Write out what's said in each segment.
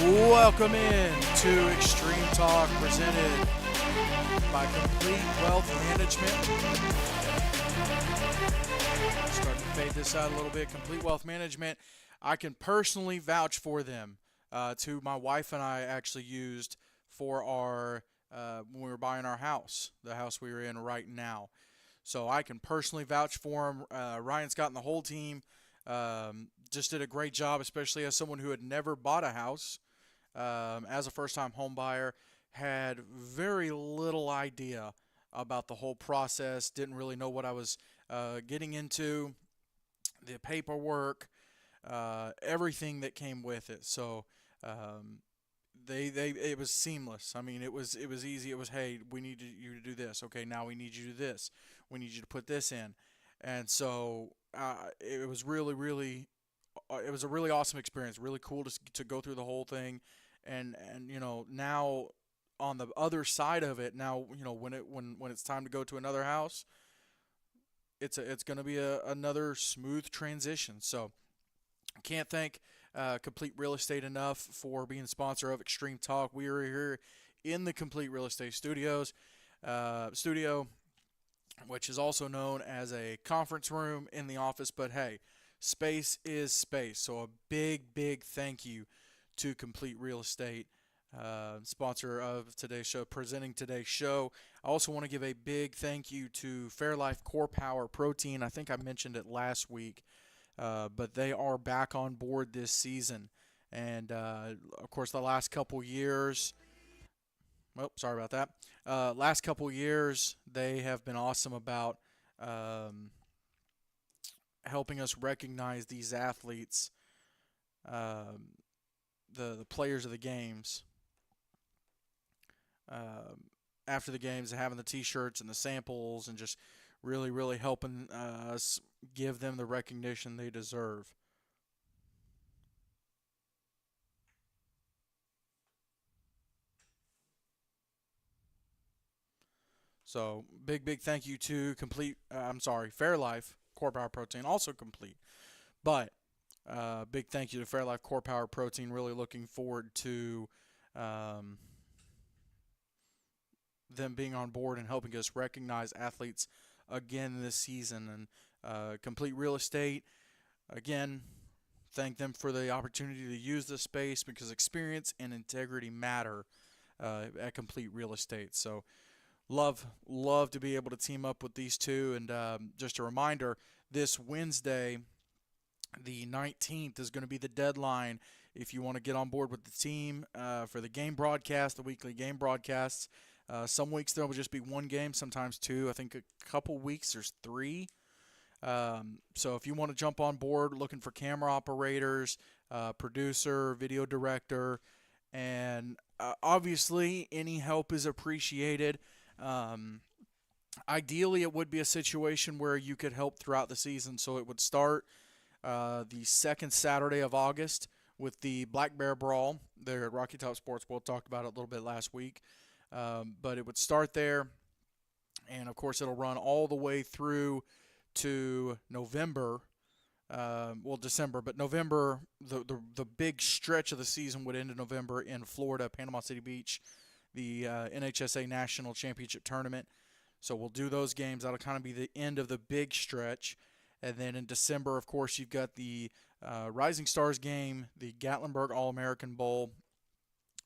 Welcome in to Extreme Talk presented by Complete Wealth Management. Starting to fade this out a little bit. Complete Wealth Management, I can personally vouch for them. To my wife and I actually used for our when we were buying our house, the house we are in right now. So I can personally vouch for them. Ryan Scott and the whole team just did a great job, especially as someone who had never bought a house as a first-time home buyer, had very little idea about the whole process. Didn't really know what I was getting into, the paperwork, everything that came with it. So um, they it was seamless. I mean, it was easy. It was, hey, we need you to do this. Okay, now we need you to do this. We need you to put this in, and so it was really it was a really awesome experience. Really cool to go through the whole thing, and now on the other side of it, now when it's time to go to another house, it's going to be another smooth transition. So can't thank Complete Real Estate enough for being a sponsor of Extreme Talk. We are here in the Complete Real Estate studio, which is also known as a conference room in the office. But hey, space is space. So a big thank you to Complete Real Estate, sponsor of today's show, presenting today's show. I also want to give a big thank you to Fairlife Core Power Protein. I think I mentioned it last week, but they are back on board this season. And of course, the last couple years, well, sorry about that. Last couple years, they have been awesome about um, helping us recognize these athletes, um, the players of the games, um, after the games, having the T-shirts and the samples, and just really helping us give them the recognition they deserve. So big thank you to Complete. I'm sorry, Fairlife Core Power Protein, also Complete, but big thank you to Fairlife Core Power Protein. Really looking forward to um, them being on board and helping us recognize athletes again this season. And Complete Real Estate, again, thank them for the opportunity to use this space because experience and integrity matter at Complete Real Estate. So love to be able to team up with these two. And just a reminder, this Wednesday, the 19th, is going to be the deadline if you want to get on board with the team for the game broadcast, the weekly game broadcasts. Some weeks there will just be one game, sometimes two. I think a couple weeks there's three. So if you want to jump on board, looking for camera operators, producer, video director, and obviously any help is appreciated. Um, Ideally, it would be a situation where you could help throughout the season. So it would start the second Saturday of August with the Black Bear Brawl there at Rocky Top Sports. We'll talk about it a little bit last week. But it would start there, and of course, it'll run all the way through to November. Well, December, but November, the big stretch of the season would end in November in Florida, Panama City Beach, the NHSA National Championship Tournament. So we'll do those games. That'll kind of be the end of the big stretch. And then in December, of course, you've got the Rising Stars game, the Gatlinburg All American Bowl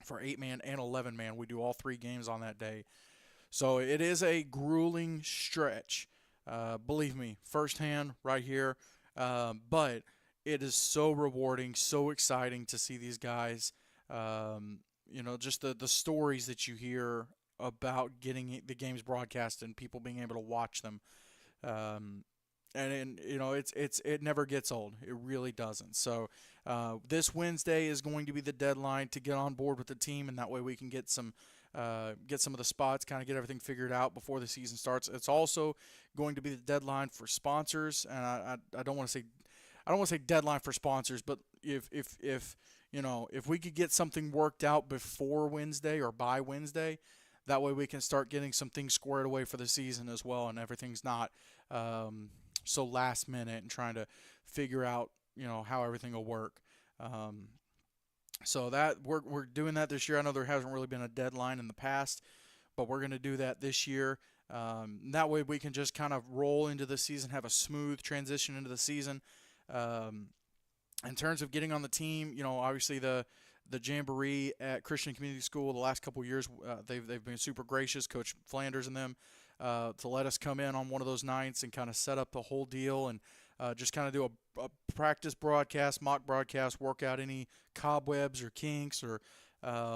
for 8-man and 11-man. We do all three games on that day. So it is a grueling stretch. Believe me, firsthand, right here. But it is so rewarding, so exciting to see these guys. Just the stories that you hear about getting the games broadcast and people being able to watch them. Um, it never gets old. It really doesn't. So this Wednesday is going to be the deadline to get on board with the team, and that way we can get some of the spots, kind of get everything figured out before the season starts. It's also going to be the deadline for sponsors, and I don't want to say deadline for sponsors, but if we could get something worked out before Wednesday or by Wednesday, that way we can start getting some things squared away for the season as well, and everything's not so last minute and trying to figure out how everything will work. Um, So that we're doing that this year. I know there hasn't really been a deadline in the past, but we're going to do that this year. That way we can just kind of roll into the season, have a smooth transition into the season. Um, in terms of getting on the team, obviously the jamboree at Christian Community School the last couple of years, they've been super gracious, Coach Flanders and them, to let us come in on one of those nights and kind of set up the whole deal and just kind of do a practice broadcast, mock broadcast, work out any cobwebs or kinks or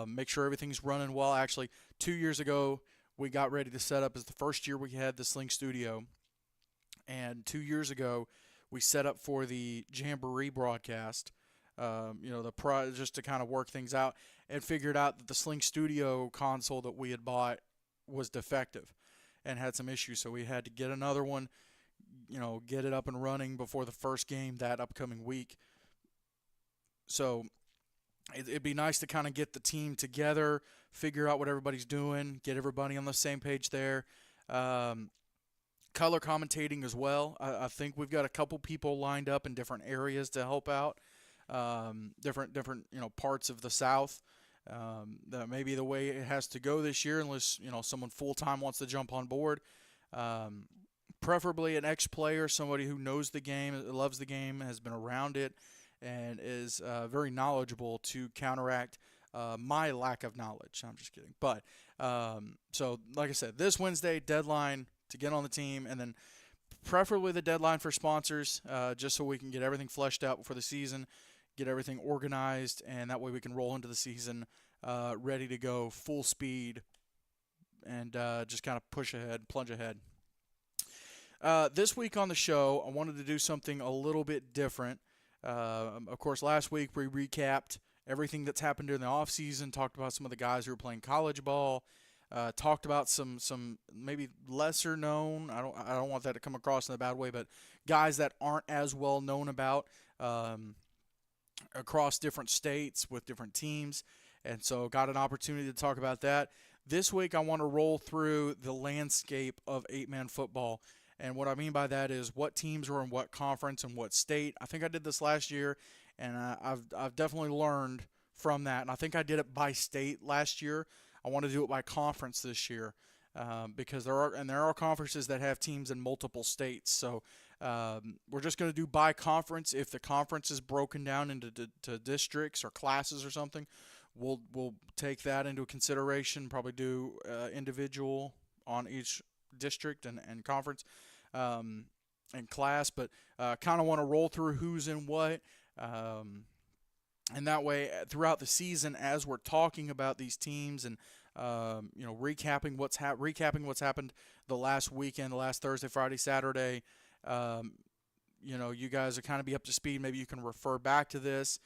make sure everything's running well. Actually, 2 years ago, we got ready to set up as the first year we had the Sling Studio. And 2 years ago, we set up for the Jamboree broadcast. Just to kind of work things out, and figured out that the Sling Studio console that we had bought was defective and had some issues. So we had to get another one, get it up and running before the first game that upcoming week. So it'd be nice to kind of get the team together, figure out what everybody's doing, get everybody on the same page there. Um, Color commentating as well. I think we've got a couple people lined up in different areas to help out, different parts of the South. That may be the way it has to go this year, unless someone full time wants to jump on board. Um, Preferably an ex-player, somebody who knows the game, loves the game, has been around it, and is very knowledgeable to counteract my lack of knowledge. I'm just kidding. But so, like I said, this Wednesday deadline to get on the team, and then preferably the deadline for sponsors, just so we can get everything fleshed out before the season, get everything organized, and that way we can roll into the season ready to go full speed and just kind of push ahead, plunge ahead. This week on the show, I wanted to do something a little bit different. Of course, last week we recapped everything that's happened during the offseason, talked about some of the guys who are playing college ball, talked about some maybe lesser known. I don't want that to come across in a bad way, but guys that aren't as well known about across different states with different teams, and so got an opportunity to talk about that. This week I want to roll through the landscape of 8-man football. And what I mean by that is what teams are in what conference and what state. I think I did this last year, and I've definitely learned from that. And I think I did it by state last year. I want to do it by conference this year, because there are conferences that have teams in multiple states. So we're just going to do by conference. If the conference is broken down into to districts or classes or something, we'll take that into consideration. Probably do individual on each district and conference and class, but kind of want to roll through who's in what, and that way throughout the season, as we're talking about these teams and recapping what's happened the last weekend, the last Thursday, Friday, Saturday. You guys are kind of be up to speed. Maybe you can refer back to this.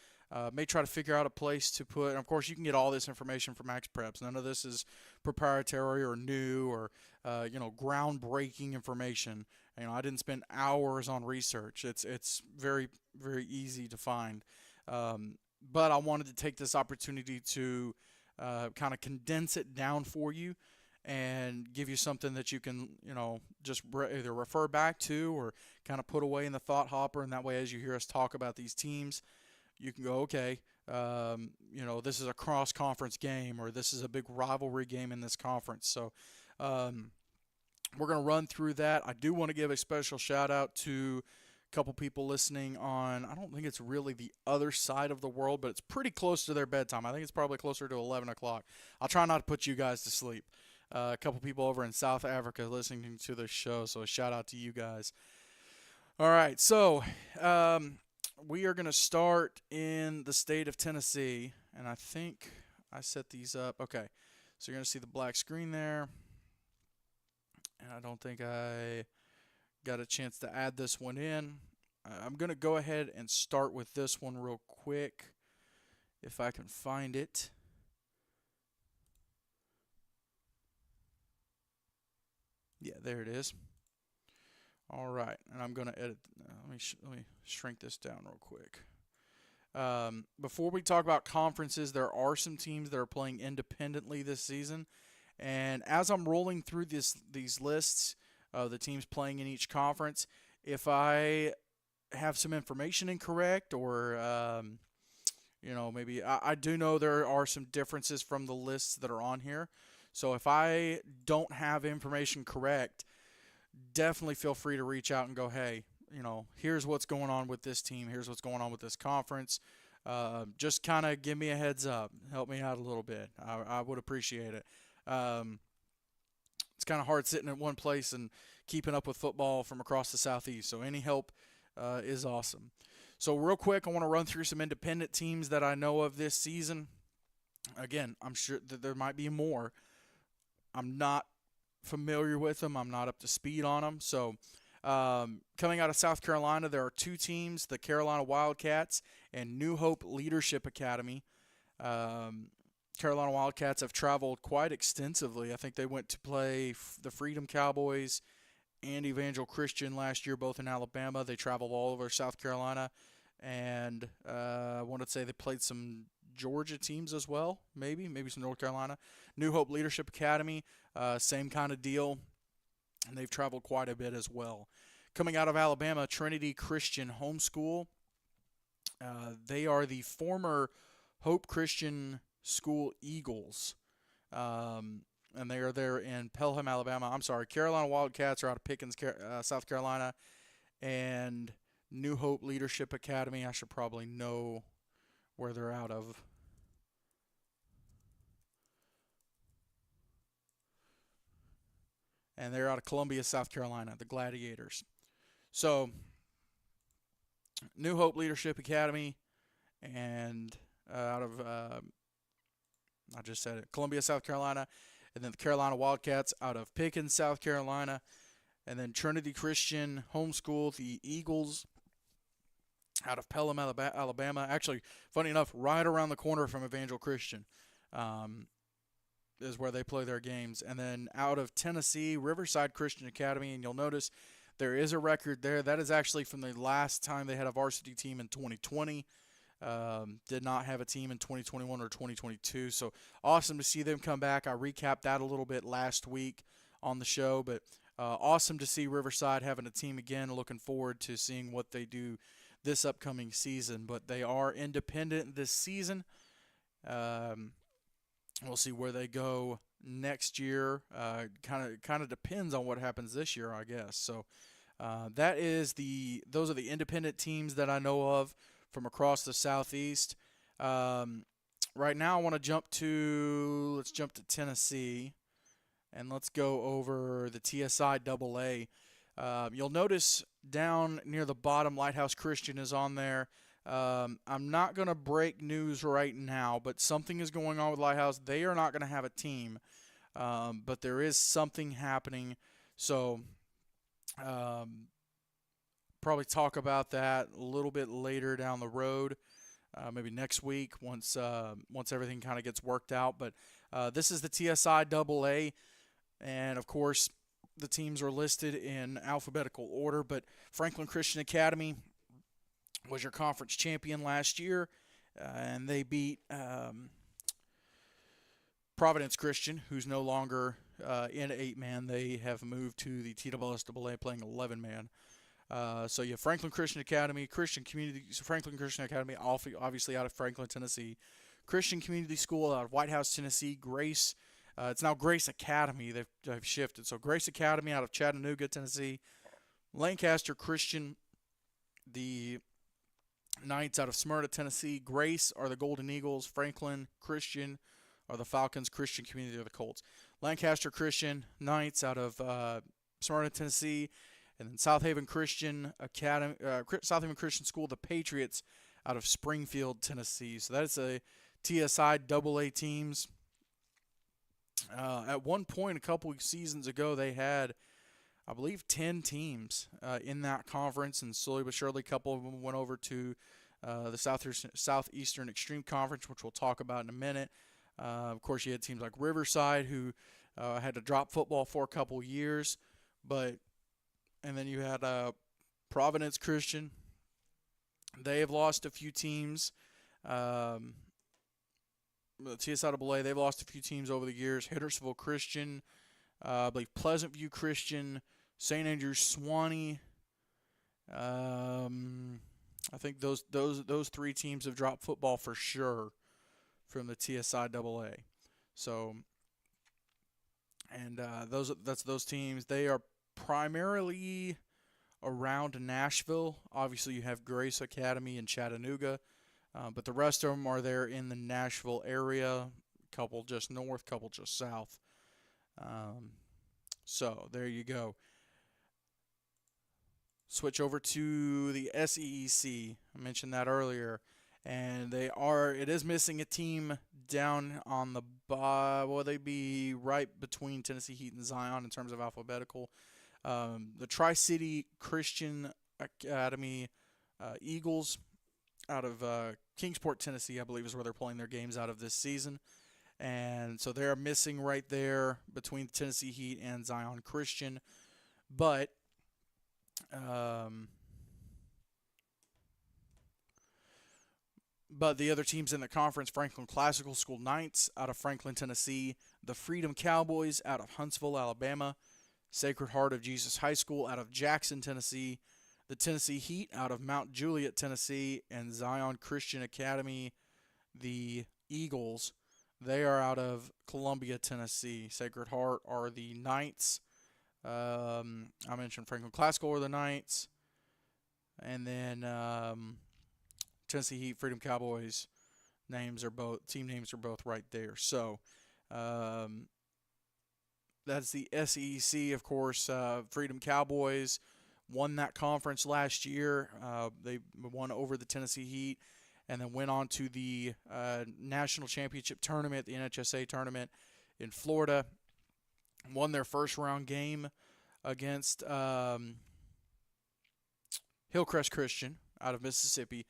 May try to figure out a place to put. And of course, you can get all this information from Max Preps. None of this is proprietary or new or groundbreaking information. I didn't spend hours on research. It's very very easy to find. But I wanted to take this opportunity to kind of condense it down for you and give you something that you can, just either refer back to or kind of put away in the thought hopper. And that way, as you hear us talk about these teams, you can go, okay, this is a cross-conference game, or this is a big rivalry game in this conference. So we're going to run through that. I do want to give a special shout-out to a couple people listening on, I don't think it's really the other side of the world, but it's pretty close to their bedtime. I think it's probably closer to 11 o'clock. I'll try not to put you guys to sleep. A couple people over in South Africa listening to this show, so a shout-out to you guys. All right, so we are going to start in the state of Tennessee, and I think I set these up. Okay, so you're going to see the black screen there, and I don't think I got a chance to add this one in. I'm going to go ahead and start with this one real quick, if I can find it. Yeah, there it is. All right, and I'm going to edit. Let me shrink this down real quick. Before we talk about conferences, there are some teams that are playing independently this season, and as I'm rolling through these lists of the teams playing in each conference, if I have some information incorrect or Maybe I do know there are some differences from the lists that are on here. So if I don't have information correct, definitely feel free to reach out and go, hey, here's what's going on with this team. Here's what's going on with this conference. Just kind of give me a heads up. Help me out a little bit. I would appreciate it. It's kind of hard sitting at one place and keeping up with football from across the Southeast. So any help is awesome. So real quick, I want to run through some independent teams that I know of this season. Again, I'm sure that there might be more. I'm not familiar with them. I'm not up to speed on them. So coming out of South Carolina, there are two teams, the Carolina Wildcats and New Hope Leadership Academy. Carolina Wildcats have traveled quite extensively. I think they went to play the Freedom Cowboys and Evangel Christian last year, both in Alabama. They traveled all over South Carolina. And I want to say they played some Georgia teams as well, maybe some North Carolina. New Hope Leadership Academy, same kind of deal, and they've traveled quite a bit as well. Coming out of Alabama, Trinity Christian Homeschool. They are the former Hope Christian School Eagles, and they are there in Pelham, Alabama. I'm sorry, Carolina Wildcats are out of Pickens, South Carolina, and New Hope Leadership Academy, I should probably know where they're out of. And they're out of Columbia, South Carolina, the Gladiators. So, New Hope Leadership Academy, and out of, I just said it, Columbia, South Carolina, and then the Carolina Wildcats out of Pickens, South Carolina, and then Trinity Christian Homeschool, the Eagles, out of Pelham, Alabama. Actually, funny enough, right around the corner from Evangel Christian is where they play their games. And then out of Tennessee, Riverside Christian Academy. And you'll notice there is a record there. That is actually from the last time they had a varsity team in 2020. Did not have a team in 2021 or 2022. So awesome to see them come back. I recapped that a little bit last week on the show. But awesome to see Riverside having a team again. Looking forward to seeing what they do this upcoming season, but they are independent this season. We'll see where they go next year. Kind of depends on what happens this year, I guess. So those are the independent teams that I know of from across the Southeast. Right now, I want to let's jump to Tennessee, and let's go over the TSI AA. You'll notice down near the bottom, Lighthouse Christian is on there. I'm not going to break news right now, but something is going on with Lighthouse. They are not going to have a team, but there is something happening. So probably talk about that a little bit later down the road, maybe next week once everything kind of gets worked out. But this is the TSI AA, and of course, the teams are listed in alphabetical order, but Franklin Christian Academy was your conference champion last year, and they beat Providence Christian, who's no longer in 8-man. They have moved to the TSSAA playing 11-man. So you have Franklin Christian Academy, Franklin Christian Academy, obviously out of Franklin, Tennessee. Christian Community School out of White House, Tennessee. Grace. It's now Grace Academy. They've shifted. So Grace Academy out of Chattanooga, Tennessee. Lancaster Christian, the Knights out of Smyrna, Tennessee. Grace are the Golden Eagles. Franklin Christian are the Falcons. Christian Community are the Colts. Lancaster Christian Knights out of Smyrna, Tennessee. And then South Haven Christian Academy, South Haven Christian School, the Patriots out of Springfield, Tennessee. So that is a TSI AA teams. At one point, a couple seasons ago, they had, I believe, 10 teams in that conference, and slowly but surely, a couple of them went over to the Southeastern Extreme Conference, which we'll talk about in a minute. Of course, you had teams like Riverside, who had to drop football for a couple years, and then you had Providence Christian. They have lost a few teams. The TSIAA, they've lost a few teams over the years. Hendersonville Christian, I believe Pleasant View Christian, St. Andrews Swanee. I think those three teams have dropped football for sure from the TSI AA. So, and that's those teams. They are primarily around Nashville. Obviously, you have Grace Academy in Chattanooga, but the rest of them are there in the Nashville area. Couple just north, couple just south. Um, so there you go. Switch over to the SEC. I mentioned that earlier, and it is missing a team down on the will they be right between Tennessee Heat and Zion in terms of alphabetical. The Tri-City Christian Academy Eagles out of Kingsport, Tennessee, I believe is where they're playing their games out of this season. And so they're missing right there between Tennessee Heat and Zion Christian. But the other teams in the conference, Franklin Classical School Knights out of Franklin, Tennessee, the Freedom Cowboys out of Huntsville, Alabama, Sacred Heart of Jesus High School out of Jackson, Tennessee, the Tennessee Heat out of Mount Juliet, Tennessee, and Zion Christian Academy, the Eagles. They are out of Columbia, Tennessee. Sacred Heart are the Knights. I mentioned Franklin Classical are the Knights. And then Tennessee Heat, Freedom Cowboys team names are both right there. So that's the SEC, of course. Freedom Cowboys won that conference last year. They won over the Tennessee Heat and then went on to the National Championship Tournament, the NHSA Tournament in Florida. Won their first round game against Hillcrest Christian out of Mississippi,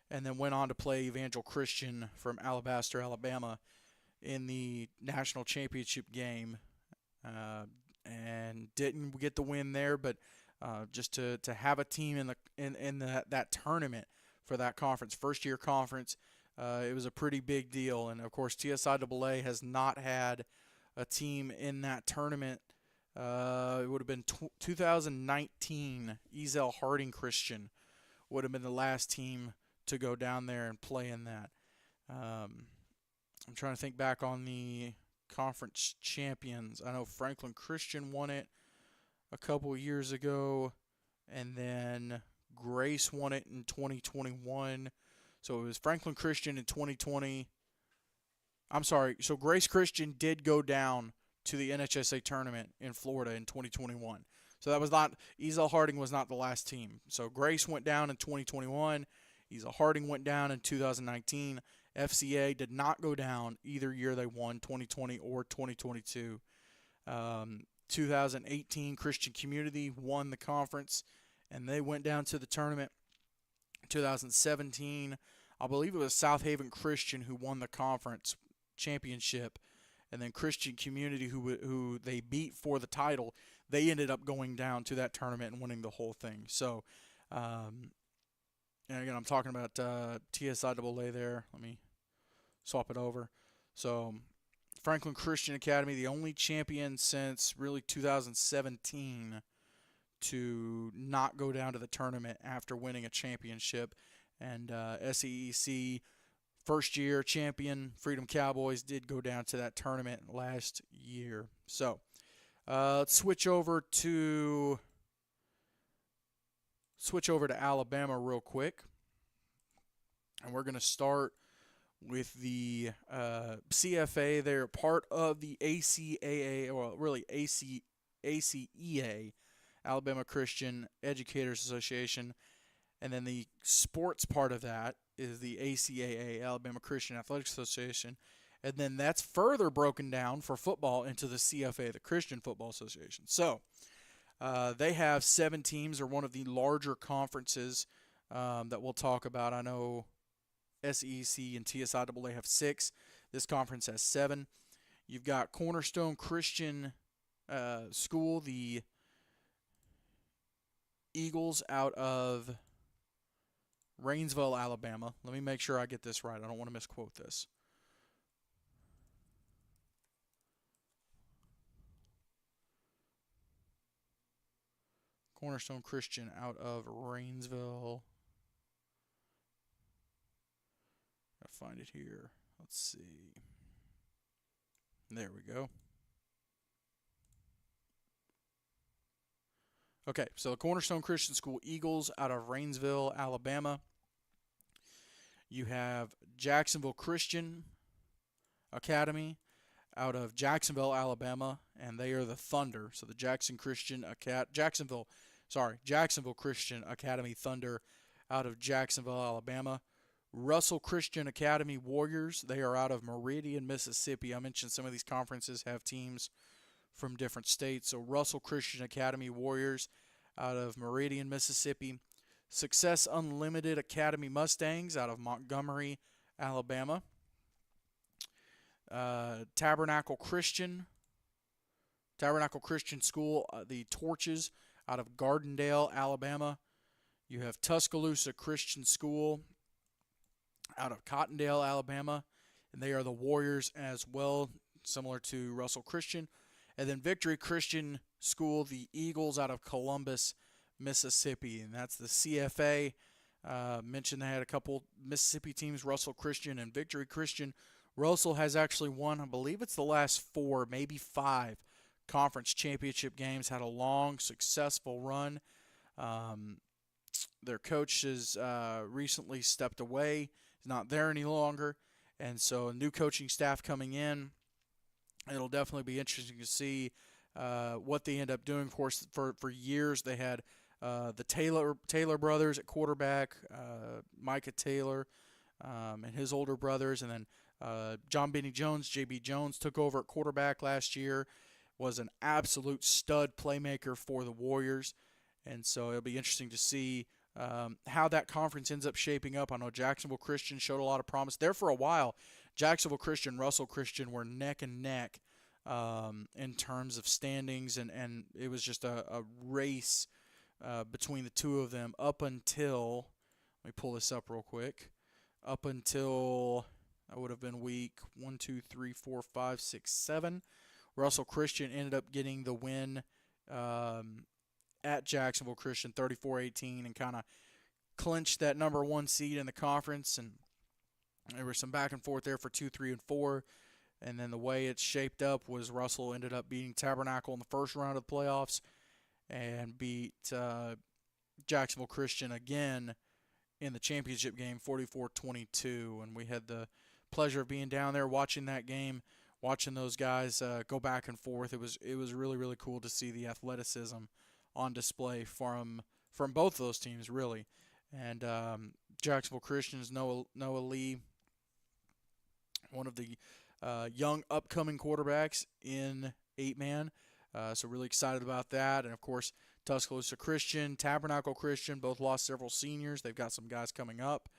and then went on to play Evangel Christian from Alabaster, Alabama in the national championship game, and didn't get the win there, but just to have a team in that tournament for that conference, first year conference, it was a pretty big deal. And of course, TSIAA has not had a team in that tournament. It would have been 2019. Ezel Harding Christian would have been the last team to go down there and play in that. I'm trying to think back on the conference champions. I know Franklin Christian won it a couple of years ago, and then Grace won it in 2021. So it was Franklin Christian in 2020. I'm sorry. So Grace Christian did go down to the NHSA tournament in Florida in 2021. So that was not, Ezel Harding was not the last team. So Grace went down in 2021. Ezel Harding went down in 2019. FCA did not go down either year they won, 2020 or 2022. 2018 Christian Community won the conference, and they went down to the tournament. 2017, I believe it was South Haven Christian who won the conference championship, and then Christian Community, who they beat for the title, they ended up going down to that tournament and winning the whole thing. So, and again, I'm talking about TSIAA there. Let me swap it over. So, Franklin Christian Academy, the only champion since really 2017 to not go down to the tournament after winning a championship. And SEC first year champion Freedom Cowboys did go down to that tournament last year. So let's switch over to Alabama real quick, and we're going to start with the CFA. They're part of the ACAA, or really ACEA, Alabama Christian Educators Association, and then the sports part of that is the ACAA, Alabama Christian Athletics Association, and then that's further broken down for football into the CFA, the Christian Football Association. So they have 7 teams, or one of the larger conferences that we'll talk about. I know SEC and TSIAA have 6. This conference has 7. You've got Cornerstone Christian School, the Eagles out of Rainsville, Alabama. Let me make sure I get this right. I don't want to misquote this. Cornerstone Christian out of Rainsville, find it here. Let's see. There we go. Okay, so the Cornerstone Christian School Eagles out of Rainsville, Alabama. You have Jacksonville Christian Academy out of Jacksonville, Alabama, and they are the Thunder. So the Jacksonville Christian Academy Thunder out of Jacksonville, Alabama. Russell Christian Academy Warriors, they are out of Meridian, Mississippi. I mentioned some of these conferences have teams from different states. So Russell Christian Academy Warriors out of Meridian, Mississippi. Success Unlimited Academy Mustangs out of Montgomery, Alabama. Tabernacle Christian School, the Torches out of Gardendale, Alabama. You have Tuscaloosa Christian School out of Cottondale, Alabama, and they are the Warriors as well, similar to Russell Christian. And then Victory Christian School, the Eagles out of Columbus, Mississippi, and that's the CFA. Mentioned they had a couple Mississippi teams, Russell Christian and Victory Christian. Russell has actually won, I believe it's the last 4, maybe 5 conference championship games, had a long, successful run. Their coach has recently stepped away. He's not there any longer, and so a new coaching staff coming in. It'll definitely be interesting to see what they end up doing. Of course, for years they had the Taylor brothers at quarterback, Micah Taylor and his older brothers, and then John Benny Jones, J.B. Jones, took over at quarterback last year, was an absolute stud playmaker for the Warriors, and so it'll be interesting to see how that conference ends up shaping up. I know Jacksonville Christian showed a lot of promise there for a while. Jacksonville Christian, Russell Christian were neck and neck in terms of standings, and it was just a race between the two of them up until, let me pull this up real quick, up until that would have been week 1, 2, 3, 4, 5, 6, 7. Russell Christian ended up getting the win at Jacksonville Christian 34-18 and kind of clinched that number 1 seed in the conference, and there was some back and forth there for 2, 3, and 4. And then the way it shaped up was Russell ended up beating Tabernacle in the first round of the playoffs and beat Jacksonville Christian again in the championship game 44-22. And we had the pleasure of being down there watching that game, watching those guys go back and forth. It was really, really cool to see the athleticism on display from both of those teams, really. And Jacksonville Christian's Noah Lee, one of the young upcoming quarterbacks in 8-man. So really excited about that. And, of course, Tuscaloosa Christian, Tabernacle Christian, both lost several seniors. They've got some guys coming up.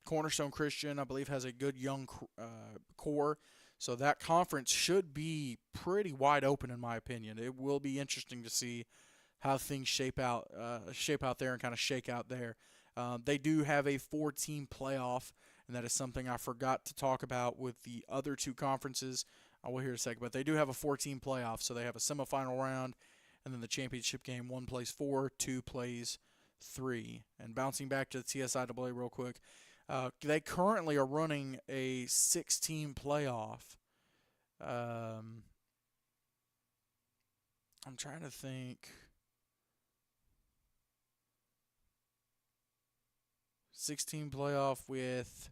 Cornerstone Christian, I believe, has a good young core. So that conference should be pretty wide open, in my opinion. It will be interesting to see how things shape out there and kind of shake out there. They do have a 4-team playoff, and that is something I forgot to talk about with the other 2 conferences. I will hear in a second, but they do have a 4-team playoff, so they have a semifinal round, and then the championship game. 1 plays 4, 2 plays 3. And bouncing back to the TSIAA real quick, they currently are running a 6-team playoff. I'm trying to think. 6-team playoff with,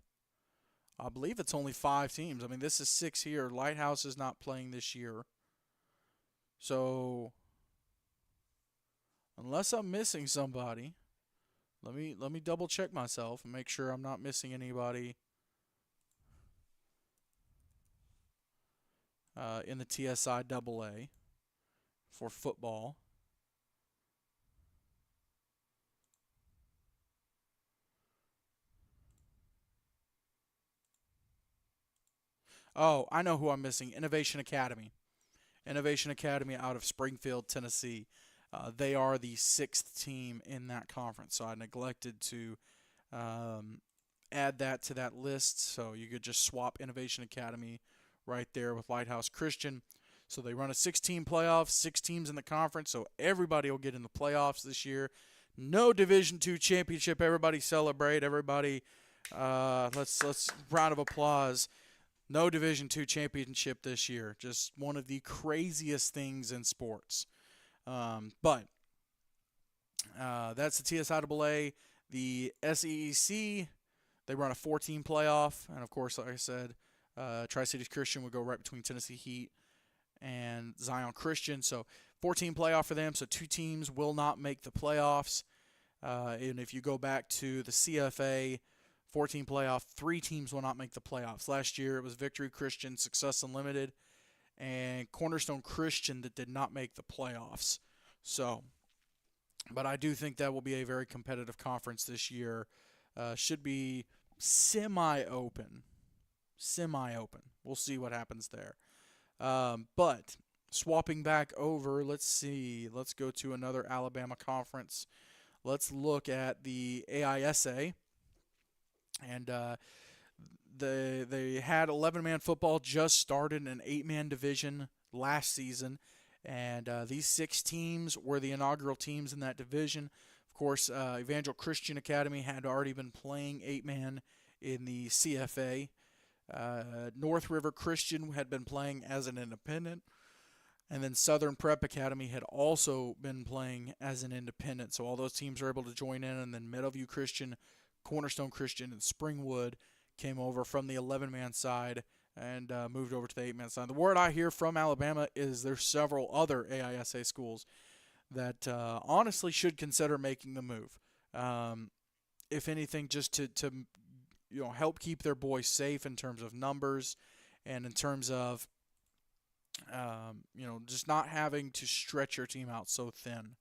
I believe it's only 5 teams. I mean, this is 6 here. Lighthouse is not playing this year. So, unless I'm missing somebody, let me double check myself and make sure I'm not missing anybody in the TSIAA for football. Oh, I know who I'm missing. Innovation Academy. Innovation Academy out of Springfield, Tennessee. They are the 6th team in that conference, so I neglected to add that to that list. So you could just swap Innovation Academy right there with Lighthouse Christian. So they run a 6-team playoff, 6 teams in the conference, so everybody will get in the playoffs this year. No Division II championship. Everybody celebrate. Everybody Let's round of applause. No Division II championship this year. Just one of the craziest things in sports. But that's the TSIAA. The SEEC, they run a 14 playoff, and of course, like I said, Tri-Cities Christian would go right between Tennessee Heat and Zion Christian. So 14 playoff for them. So 2 teams will not make the playoffs. And if you go back to the CFA 14 playoff, 3 teams will not make the playoffs. Last year it was Victory Christian, Success Unlimited, and Cornerstone Christian that did not make the playoffs. So, but I do think that will be a very competitive conference this year. Should be semi-open. Semi-open. We'll see what happens there. But swapping back over, let's see. Let's go to another Alabama conference. Let's look at the AISA. And they had 11-man football just started an 8-man division last season. And these 6 teams were the inaugural teams in that division. Of course, Evangel Christian Academy had already been playing 8-man in the CFA. North River Christian had been playing as an independent. And then Southern Prep Academy had also been playing as an independent. So all those teams were able to join in. And then Meadowview Christian, Cornerstone Christian, and Springwood came over from the 11-man side and moved over to the 8-man side. The word I hear from Alabama is there's several other AISA schools that honestly should consider making the move. If anything, just to help keep their boys safe in terms of numbers and in terms of just not having to stretch your team out so thin.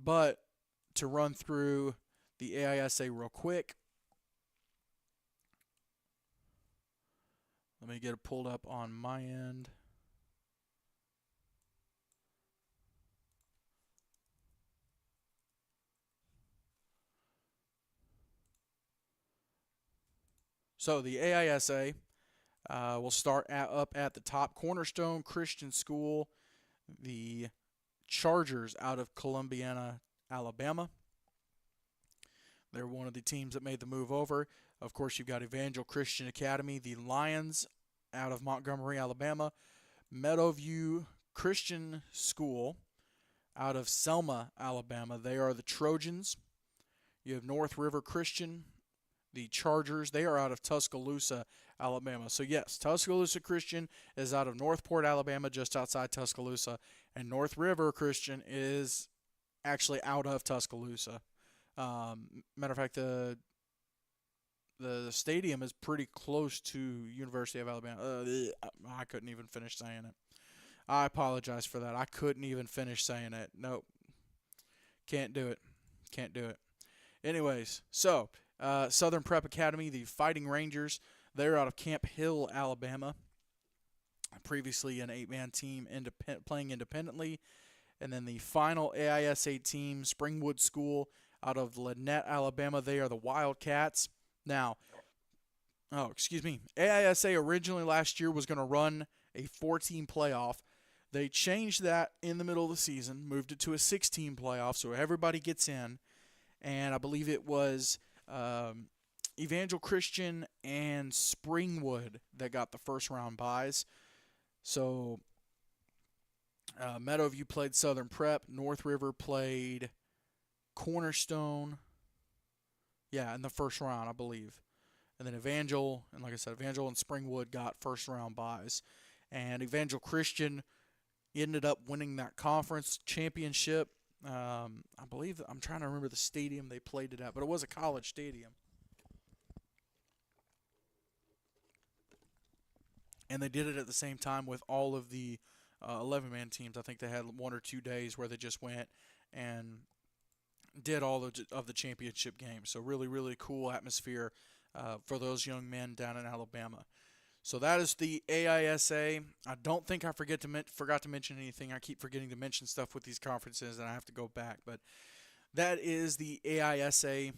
But to run through the AISA real quick, let me get it pulled up on my end. So the AISA will start up at the top. Cornerstone Christian School, the Chargers out of Columbiana, Alabama. They're one of the teams that made the move over. Of course, you've got Evangel Christian Academy, the Lions out of Montgomery, Alabama. Meadowview Christian School out of Selma, Alabama. They are the Trojans. You have North River Christian, the Chargers. They are out of Tuscaloosa, Alabama. So, yes, Tuscaloosa Christian is out of Northport, Alabama, just outside Tuscaloosa. And North River Christian is actually out of Tuscaloosa. Matter of fact, the stadium is pretty close to University of Alabama. I couldn't even finish saying it. I apologize for that. I couldn't even finish saying it. Nope. Can't do it. Can't do it. Anyways, so Southern Prep Academy, the Fighting Rangers, they're out of Camp Hill, Alabama. Previously an 8-man team playing independently. And then the final AISA team, Springwood School, out of Lynette, Alabama. They are the Wildcats. Now, AISA originally last year was going to run a 4-team playoff. They changed that in the middle of the season, moved it to a 6-team playoff, so everybody gets in. And I believe it was Evangel Christian and Springwood that got the first-round byes. So Meadowview played Southern Prep. North River played Cornerstone. Yeah, in the first round, I believe. And then Evangel, and like I said, Evangel and Springwood got first-round byes. And Evangel Christian ended up winning that conference championship. I believe, I'm trying to remember the stadium they played it at, but it was a college stadium. And they did it at the same time with all of the 11-man teams. I think they had 1 or 2 days where they just went and did all of the championship games. So really, really cool atmosphere for those young men down in Alabama. So that is the AISA. I don't think I forgot to mention anything. I keep forgetting to mention stuff with these conferences, and I have to go back. But that is the AISA,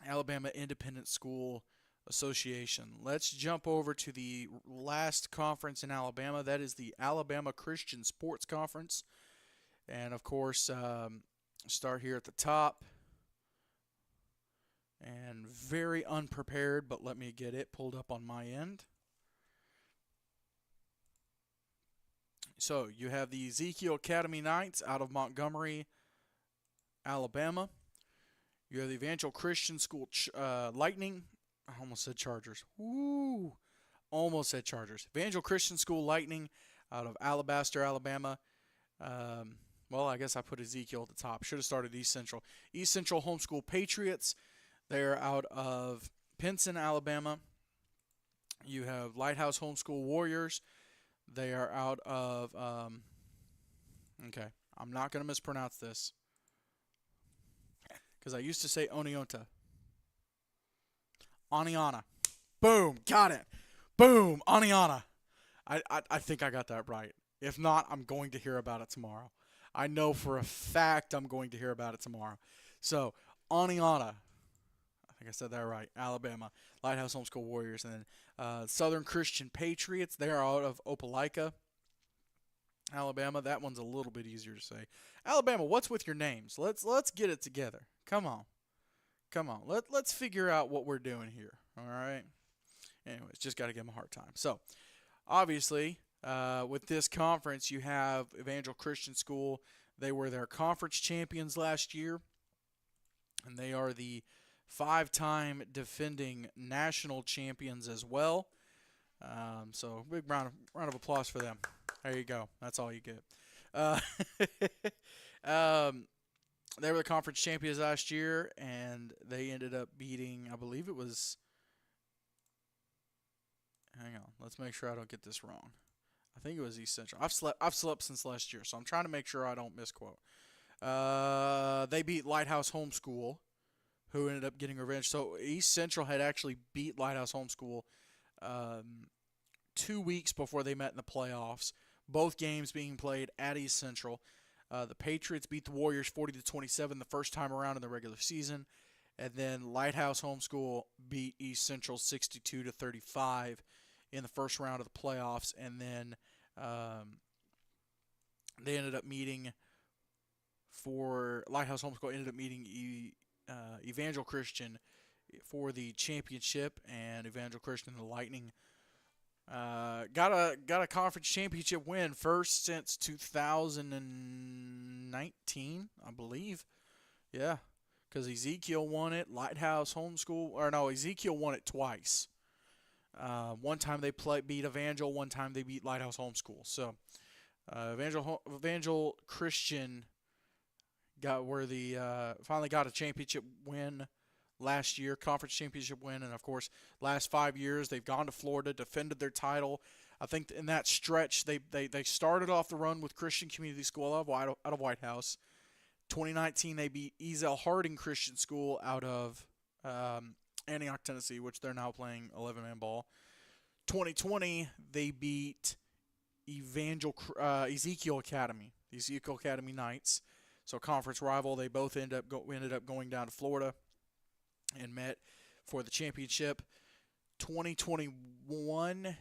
Alabama Independent School Association. Let's jump over to the last conference in Alabama. That is the Alabama Christian Sports Conference. And, of course, start here at the top. and very unprepared, but let me get it pulled up on my end. So you have the Ezekiel Academy Knights out of Montgomery, Alabama. You have the Evangel Christian School Lightning. I almost said Chargers. Woo! Almost said Chargers. Evangel Christian School Lightning out of Alabaster, Alabama. Well, I guess I put Ezekiel at the top. Should have started East Central. East Central Homeschool Patriots. They're out of Pinson, Alabama. You have Lighthouse Homeschool Warriors. They are out of, okay, I'm not going to mispronounce this because I used to say Oneonta. Oneonta. Boom, got it. Boom, Oneonta. I think I got that right. If not, I'm going to hear about it tomorrow. I know for a fact I'm going to hear about it tomorrow. So, Oneonta. I think I said that right. Alabama. Lighthouse Homeschool Warriors. And then Southern Christian Patriots. They are out of Opelika, Alabama. That one's a little bit easier to say. Alabama, what's with your names? Let's get it together. Come on. Let's figure out what we're doing here. All right. Anyways, just got to give them a hard time. So, obviously, with this conference, you have Evangel Christian School. They were their conference champions last year, and they are the 5-time defending national champions as well. So, big round of applause for them. There you go. That's all you get. They were the conference champions last year, and they ended up beating, I believe it was. Hang on, let's make sure I don't get this wrong. I think it was East Central. I've slept since last year, so I'm trying to make sure I don't misquote. They beat Lighthouse Homeschool, who ended up getting revenge. So East Central had actually beat Lighthouse Homeschool 2 weeks before they met in the playoffs. Both games being played at East Central. The Patriots beat the Warriors 40-27 the first time around in the regular season. And then Lighthouse Homeschool beat East Central 62-35 in the first round of the playoffs. And then they ended up meeting Lighthouse Homeschool ended up meeting Evangel Christian for the championship, and Evangel Christian, the Lightning, got a conference championship win, first since 2019, I believe. Yeah, because Ezekiel won it. Lighthouse Homeschool, Ezekiel won it twice. One time they beat Evangel, one time they beat Lighthouse Homeschool. So Evangel Christian finally got a championship win last year, conference championship win, and of course, last 5 years they've gone to Florida, defended their title. I think in that stretch they started off the run with Christian Community School out of White House. 2019 they beat Ezel Harding Christian School out of Antioch, Tennessee, which they're now playing 11-man ball. 2020 they beat Ezekiel Academy, the Ezekiel Academy Knights. So conference rival, they both ended up going down to Florida and met for the championship. 2021,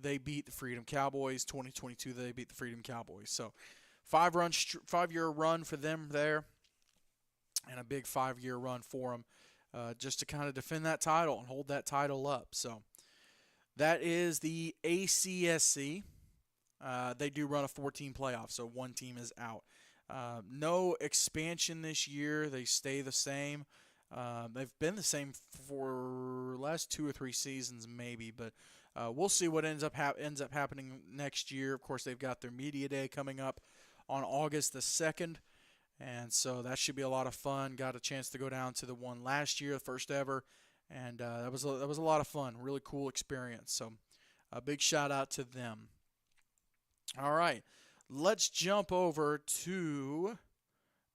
they beat the Freedom Cowboys. 2022, they beat the Freedom Cowboys. So 5-year run for them there, and a big 5-year run for them, just to kind of defend that title and hold that title up. So that is the ACSC. They do run a 14 playoff, so one team is out. No expansion this year. They stay the same. They've been the same for the last 2 or 3 seasons, maybe, but we'll see what ends up happening next year. Of course, they've got their media day coming up on August the 2nd, and so that should be a lot of fun. Got a chance to go down to the one last year, the first ever, and that was a lot of fun. Really cool experience. So a big shout out to them. All right. Let's jump over to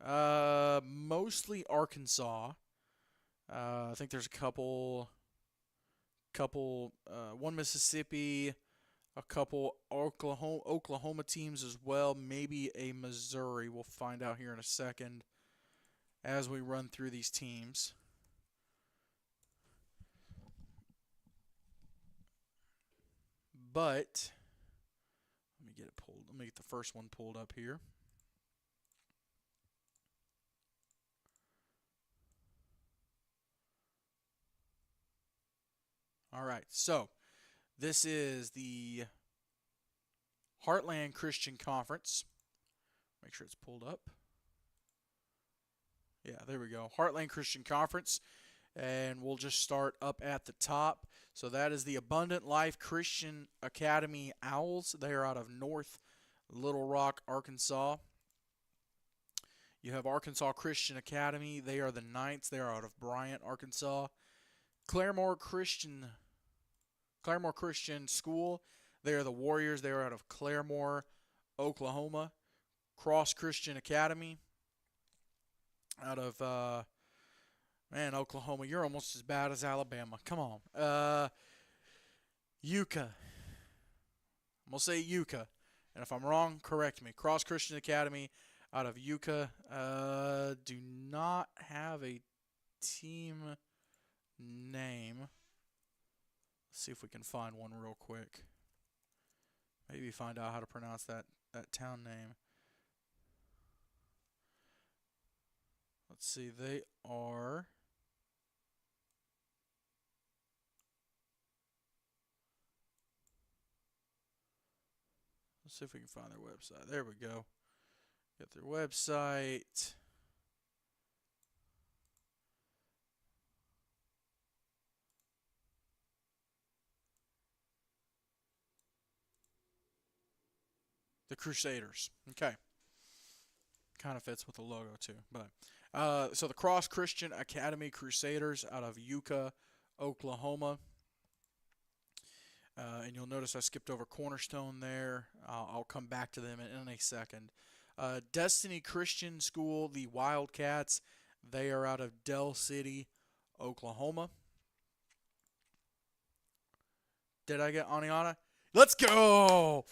mostly Arkansas. I think there's a couple, one Mississippi, a couple Oklahoma teams as well, maybe a Missouri. We'll find out here in a second as we run through these teams. But let me get the first one pulled up here. All right, so this is the Heartland Christian Conference. Make sure it's pulled up. Yeah, there we go. Heartland Christian Conference. And we'll just start up at the top. So that is the Abundant Life Christian Academy Owls. They are out of North Little Rock, Arkansas. You have Arkansas Christian Academy. They are the Knights. They are out of Bryant, Arkansas. Claremore Christian School. They are the Warriors. They are out of Claremore, Oklahoma. Cross Christian Academy out of Oklahoma. You're almost as bad as Alabama. Come on. Yucca. I'm gonna say Yucca, and if I'm wrong, correct me. Cross Christian Academy out of Yucca. Do not have a team name. Let's see if we can find one real quick. Maybe find out how to pronounce that town name. Let's see. They are. Let's see if we can find their website. There we go. Get their website. The Crusaders. Okay. Kind of fits with the logo too. But so the Cross Christian Academy Crusaders out of Yucca, Oklahoma. And you'll notice I skipped over Cornerstone there. I'll come back to them in a second. Destiny Christian School, the Wildcats. They are out of Del City, Oklahoma. Did I get Aniana? Let's go!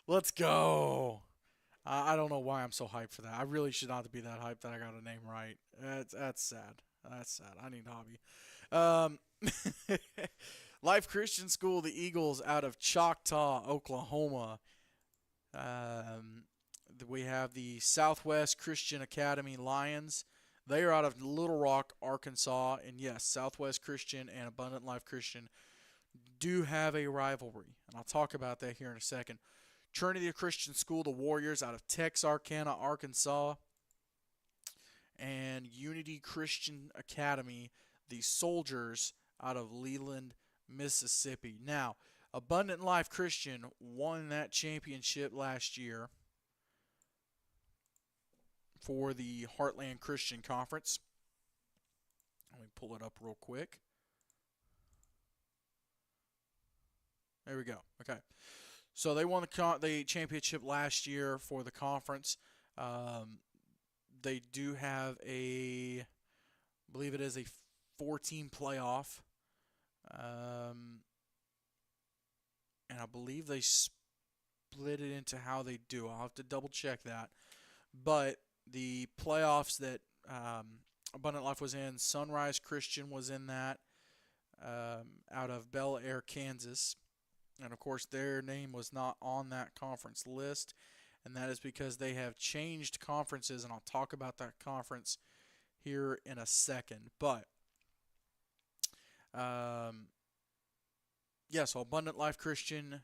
Let's go! I don't know why I'm so hyped for that. I really should not be that hyped that I got a name right. That's sad. That's sad. I need a hobby. Life Christian School, the Eagles out of Choctaw, Oklahoma. We have the Southwest Christian Academy Lions. They are out of Little Rock, Arkansas. And yes, Southwest Christian and Abundant Life Christian do have a rivalry. And I'll talk about that here in a second. Trinity Christian School, the Warriors out of Texarkana, Arkansas. And Unity Christian Academy, the Soldiers out of Leland, Mississippi. Now, Abundant Life Christian won that championship last year for the Heartland Christian Conference. Let me pull it up real quick. There we go. Okay. So they won the championship last year for the conference. They do have I believe it is a 4-team playoff. And I believe they split it into how they do. I'll have to double check that. But the playoffs that Abundant Life was in, Sunrise Christian was in that out of Bel Air, Kansas. And, of course, their name was not on that conference list, and that is because they have changed conferences, and I'll talk about that conference here in a second. But, so Abundant Life Christian,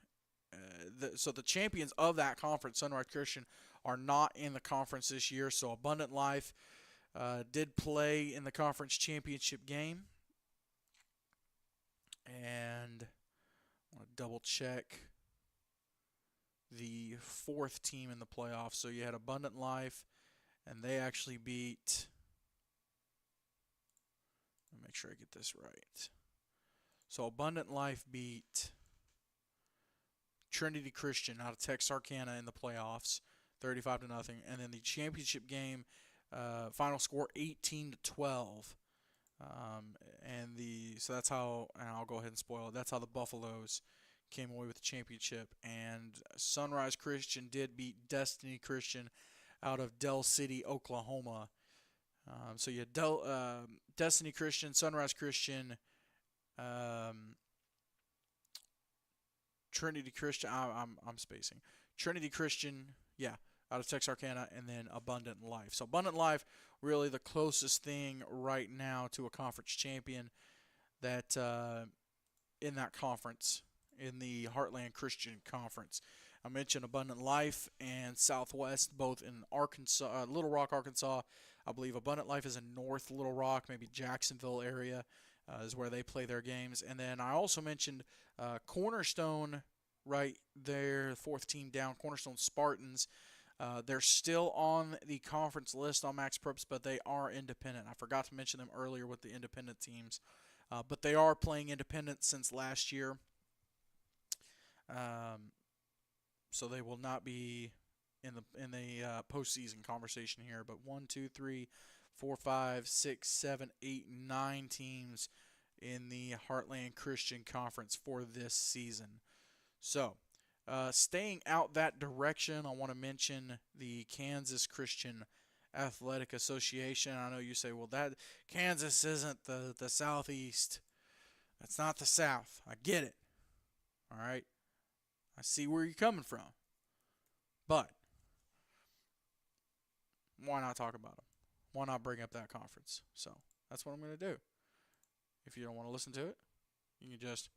so the champions of that conference, Sunrise Christian, are not in the conference this year. So Abundant Life did play in the conference championship game, and I want to double check the 4th team in the playoffs. So you had Abundant Life, and they actually beat. Let me make sure I get this right. So Abundant Life beat Trinity Christian out of Texarkana in the playoffs, 35-0, and then the championship game, final score 18-12. So that's how, and I'll go ahead and spoil it, that's how the Buffaloes came away with the championship. And Sunrise Christian did beat Destiny Christian out of Del City, Oklahoma. So you had Destiny Christian, Sunrise Christian, Trinity Christian, I'm spacing. Trinity Christian, out of Texarkana, and then Abundant Life. So Abundant Life, really the closest thing right now to a conference champion that in that conference, in the Heartland Christian Conference. I mentioned Abundant Life and Southwest, both in Arkansas, Little Rock, Arkansas. I believe Abundant Life is in North Little Rock, maybe Jacksonville area is where they play their games. And then I also mentioned Cornerstone right there, fourth team down, Cornerstone Spartans. They're still on the conference list on Max Preps, but they are independent. I forgot to mention them earlier with the independent teams, but they are playing independent since last year. Um, so they will not be in the postseason conversation here. But 1, 2, 3, 4, 5, 6, 7, 8, 9 teams in the Heartland Christian Conference for this season. So, staying out that direction, I want to mention the Kansas Christian Athletic Association. I know you say, well, that Kansas isn't the Southeast. That's not the South. I get it. All right. I see where you're coming from. But why not talk about them? Why not bring up that conference? So that's what I'm going to do. If you don't want to listen to it, you can just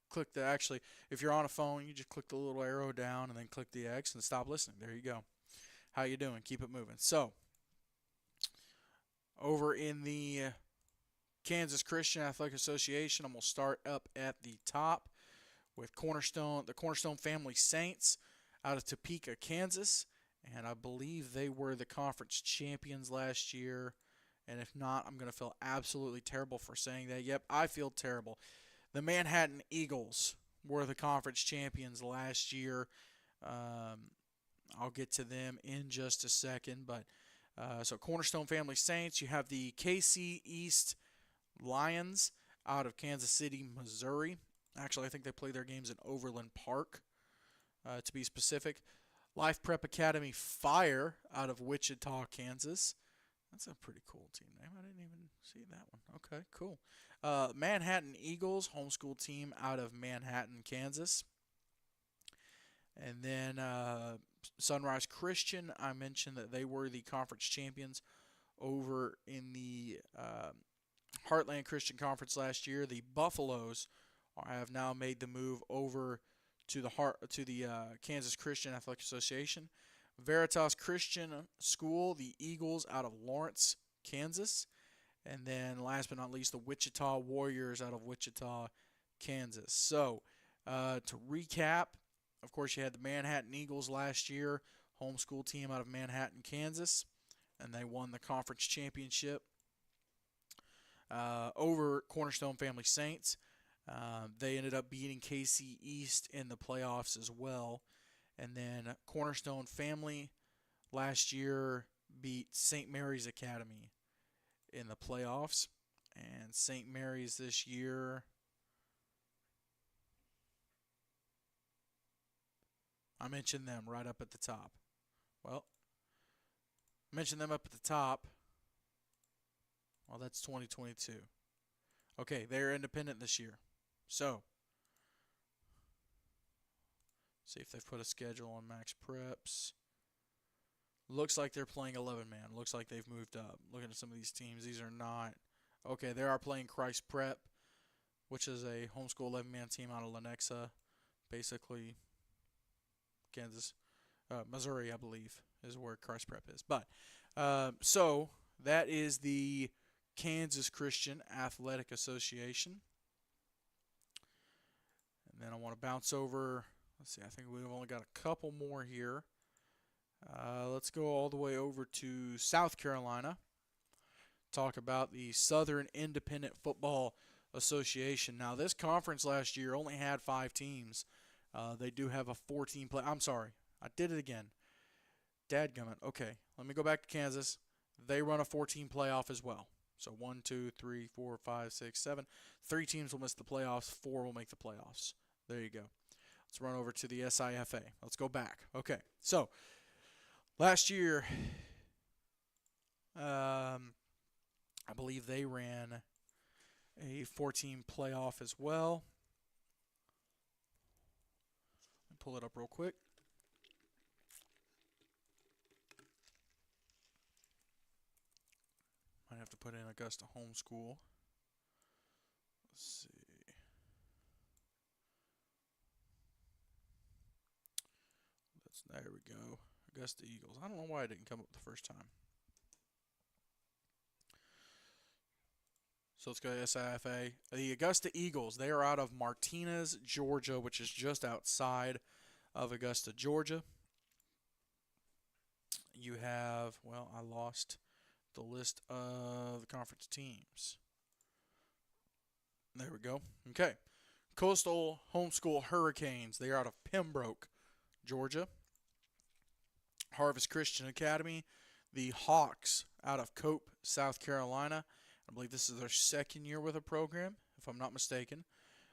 click if you're on a phone, you just click the little arrow down and then click the X and stop listening. There you go. How you doing? Keep it moving. So, over in the Kansas Christian Athletic Association, I'm going to start up at the top with the Cornerstone Family Saints out of Topeka, Kansas. And I believe they were the conference champions last year. And if not, I'm going to feel absolutely terrible for saying that. Yep, I feel terrible. The Manhattan Eagles were the conference champions last year. I'll get to them in just a second. But so Cornerstone Family Saints, you have the KC East Lions out of Kansas City, Missouri. Actually, I think they play their games in Overland Park, to be specific. Life Prep Academy Fire out of Wichita, Kansas. That's a pretty cool team name. I didn't even see that one. Okay, cool. Manhattan Eagles, homeschool team out of Manhattan, Kansas. And then Sunrise Christian, I mentioned that they were the conference champions over in the Heartland Christian Conference last year. The Buffaloes have now made the move over to the Kansas Christian Athletic Association. Veritas Christian School, the Eagles out of Lawrence, Kansas. And then last but not least, the Wichita Warriors out of Wichita, Kansas. So to recap, of course, you had the Manhattan Eagles last year, homeschool team out of Manhattan, Kansas, and they won the conference championship over Cornerstone Family Saints. They ended up beating KC East in the playoffs as well. And then Cornerstone Family last year beat St. Mary's Academy in the playoffs. And St. Mary's this year, I mentioned them right up at the top. Well, I mentioned them up at the top. Well, that's 2022. Okay, they're independent this year. So, see if they've put a schedule on Max Preps. Looks like they're playing 11-man. Looks like they've moved up. Looking at some of these teams, these are not. Okay, they are playing Christ Prep, which is a homeschool 11-man team out of Lenexa, basically Kansas, Missouri, I believe, is where Christ Prep is. But, so that is the Kansas Christian Athletic Association. And then I want to bounce over. Let's see, I think we've only got a couple more here. Let's go all the way over to South Carolina. Talk about the Southern Independent Football Association. Now, this conference last year only had 5 teams. They do have a 14 play. I'm sorry, I did it again. Dadgummit. Okay, let me go back to Kansas. They run a 14 playoff as well. So 1, 2, 3, 4, 5, 6, 7. 3 teams will miss the playoffs. 4 will make the playoffs. There you go. Let's run over to the SIFA. Let's go back. Okay, so last year, I believe they ran a 14 playoff as well. Let me pull it up real quick. Might have to put in Augusta Homeschool. Let's see. There we go. Augusta Eagles. I don't know why it didn't come up the first time. So let's go to SIFA. The Augusta Eagles, they are out of Martinez, Georgia, which is just outside of Augusta, Georgia. You have, well, I lost the list of the conference teams. There we go. Okay. Coastal Homeschool Hurricanes, they are out of Pembroke, Georgia. Harvest Christian Academy, the Hawks out of Cope, South Carolina. I believe this is their second year with a program, if I'm not mistaken.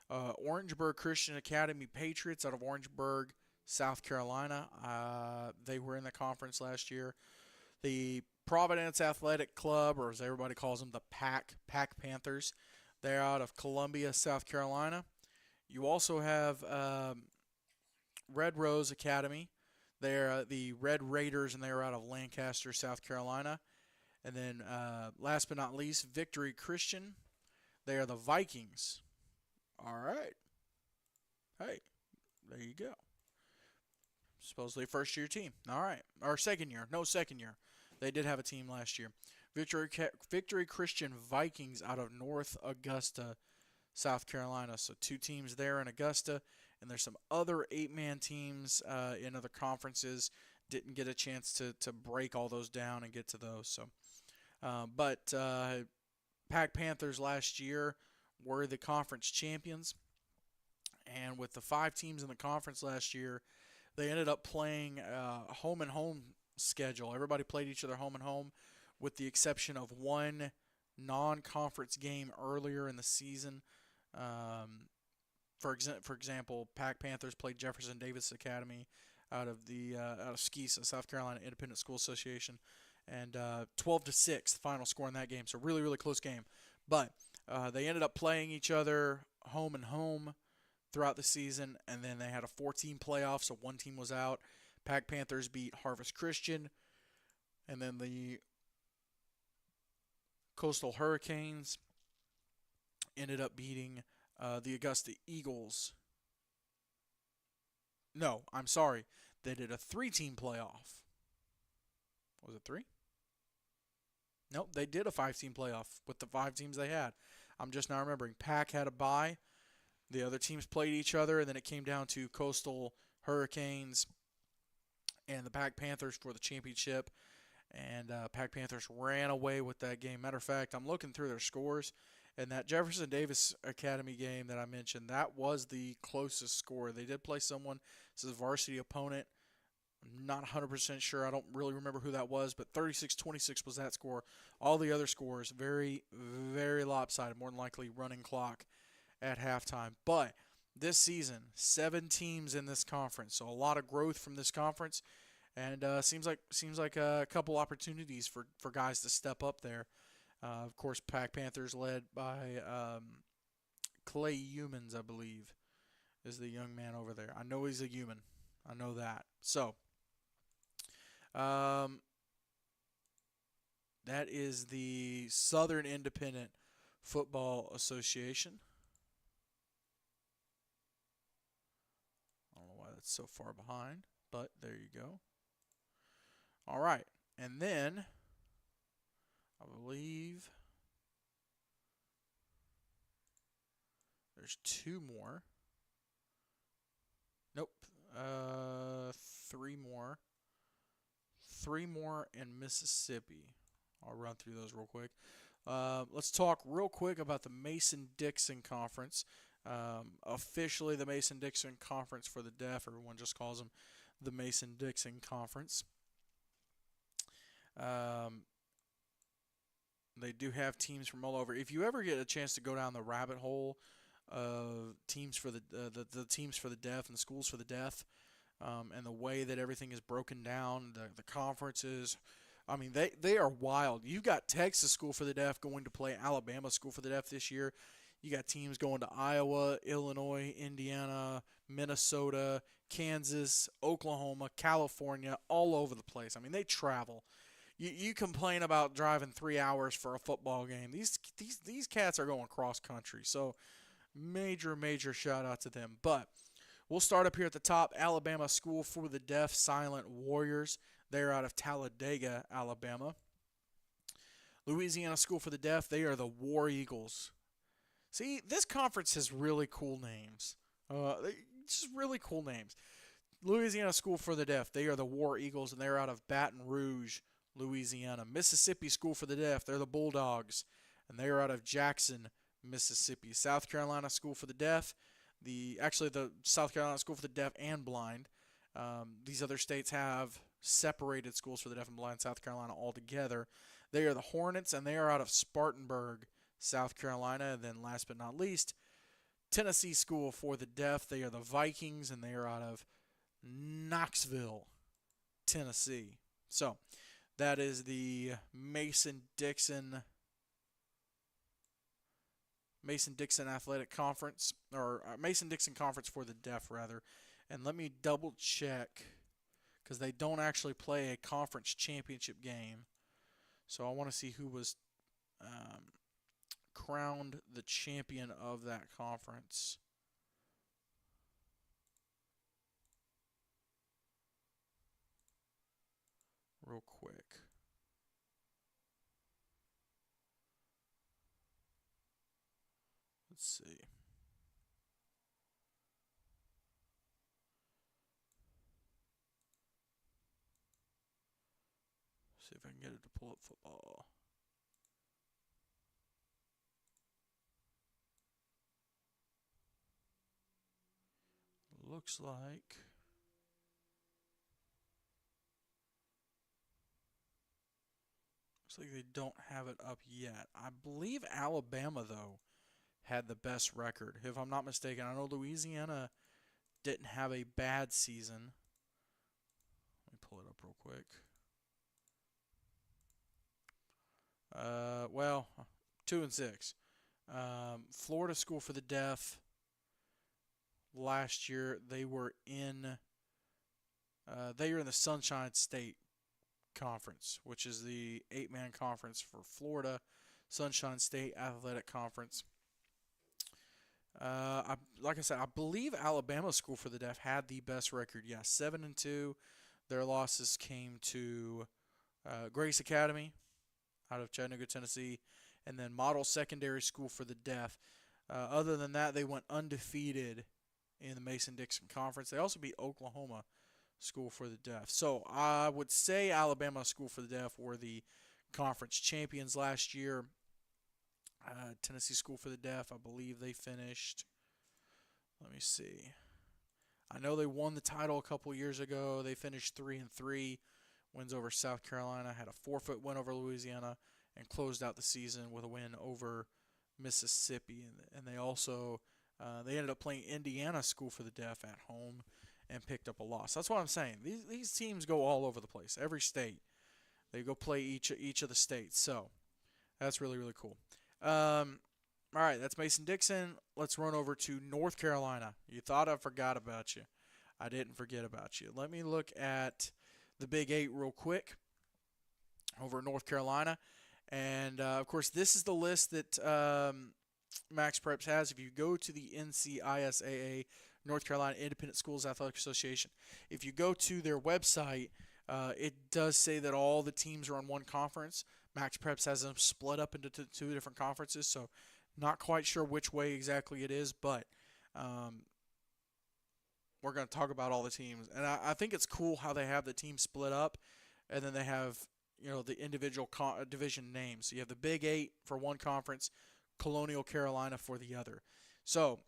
Orangeburg Christian Academy Patriots out of Orangeburg, South Carolina. They were in the conference last year. The Providence Athletic Club, or as everybody calls them, the Pack Panthers. They're out of Columbia, South Carolina. You also have Red Rose Academy. They're the Red Raiders, and they're out of Lancaster, South Carolina. And then last but not least, Victory Christian. They are the Vikings. All right. Hey, there you go. Supposedly first-year team. All right. Or second year. No, second year. They did have a team last year. Victory Christian Vikings out of North Augusta, South Carolina. So 2 teams there in Augusta. And there's some other 8-man teams in other conferences. Didn't get a chance to break all those down and get to those. So, but Pack Panthers last year were the conference champions. And with the 5 teams in the conference last year, they ended up playing home and home schedule. Everybody played each other home and home, with the exception of one non-conference game earlier in the season. For example, Pack Panthers played Jefferson Davis Academy out of SCISA, South Carolina Independent School Association, and 12-6, the final score in that game. So really, really close game. But they ended up playing each other home and home throughout the season, and then they had a 4-team playoff, so one team was out. Pack Panthers beat Harvest Christian, and then the Coastal Hurricanes ended up beating the Augusta Eagles. No, I'm sorry. They did a 3-team playoff. Was it 3? Nope, they did a 5-team playoff with the 5 teams they had. I'm just now remembering. Pack had a bye. The other teams played each other, and then it came down to Coastal Hurricanes and the Pack Panthers for the championship. And Pack Panthers ran away with that game. Matter of fact, I'm looking through their scores, and that Jefferson Davis Academy game that I mentioned, that was the closest score. They did play someone. This is a varsity opponent. I'm not 100% sure. I don't really remember who that was, but 36-26 was that score. All the other scores, very, very lopsided, more than likely running clock at halftime. But this season, 7 teams in this conference, so a lot of growth from this conference, and seems like a couple opportunities for guys to step up there. Of course, Pack Panthers led by Clay Humans, I believe, is the young man over there. I know he's a human. I know that. So, that is the Southern Independent Football Association. I don't know why that's so far behind, but there you go. All right, and then I believe there's 2 more. Nope, 3 more. 3 more in Mississippi. I'll run through those real quick. Let's talk real quick about the Mason-Dixon Conference. Officially, the Mason-Dixon Conference for the Deaf. Everyone just calls them the Mason-Dixon Conference. They do have teams from all over. If you ever get a chance to go down the rabbit hole of teams for the teams for the deaf and the schools for the deaf, and the way that everything is broken down, the conferences, I mean, they are wild. You've got Texas School for the Deaf going to play Alabama School for the Deaf this year. You got teams going to Iowa, Illinois, Indiana, Minnesota, Kansas, Oklahoma, California, all over the place. I mean, they travel. You complain about driving 3 hours for a football game. These cats are going cross country. So major shout out to them. But We'll start up here at the top. Alabama School for the Deaf Silent Warriors. They're out of Talladega, Alabama. Louisiana School for the Deaf. They are the War Eagles. See, this conference has really cool names. Just really cool names. Louisiana School for the Deaf. They are the War Eagles, and they're out of Baton Rouge, Louisiana. Mississippi School for the Deaf. They're the Bulldogs, and they are out of Jackson, Mississippi. South Carolina School for the Deaf. The South Carolina School for the Deaf and Blind. These other states have separated schools for the deaf and blind. South Carolina altogether. They are the Hornets, and they are out of Spartanburg, South Carolina. And then last but not least, Tennessee School for the Deaf. They are the Vikings, and they are out of Knoxville, Tennessee. So that is the Mason-Dixon Athletic Conference, or Mason-Dixon Conference for the Deaf, rather. And let me double check, because they don't actually play a conference championship game. So I want to see who was crowned the champion of that conference. Real quick. Let's see. See if I can get it to pull up football. Looks like they don't have it up yet. I believe Alabama, though, had the best record, if I'm not mistaken. I know Louisiana didn't have a bad season. Let me pull it up real quick. Well, 2-6. Florida School for the Deaf. Last year they were in the Sunshine State Conference, which is the 8-man conference for Florida. Sunshine State Athletic Conference. Like I said, I believe Alabama School for the Deaf had the best record. Yes, 7-2. Their losses came to Grace Academy out of Chattanooga, Tennessee, and then Model Secondary School for the Deaf. Other than that, they went undefeated in the Mason-Dixon Conference. They also beat Oklahoma School for the Deaf. So I would say Alabama School for the Deaf were the conference champions last year. Tennessee School for the Deaf, I believe they finished. Let me see. I know they won the title a couple years ago. They finished 3-3. Wins over South Carolina, had a forfeit win over Louisiana, and closed out the season with a win over Mississippi. And they also they ended up playing Indiana School for the Deaf at home and picked up a loss. That's what I'm saying. These teams go all over the place. Every state, they go play each of the states. So that's really, really cool. All right, that's Mason-Dixon. Let's run over to North Carolina. You thought I forgot about you. I didn't forget about you. Let me look at the Big 8 real quick over at North Carolina. And, of course, this is the list that Max Preps has. If you go to the NCISAA, North Carolina Independent Schools Athletic Association, if you go to their website, it does say that all the teams are on one conference. Max Preps has them split up into two different conferences, so not quite sure which way exactly it is, but we're going to talk about all the teams. And I think it's cool how they have the teams split up, and then they have the individual division names. So you have the Big 8 for one conference, Colonial Carolina for the other. So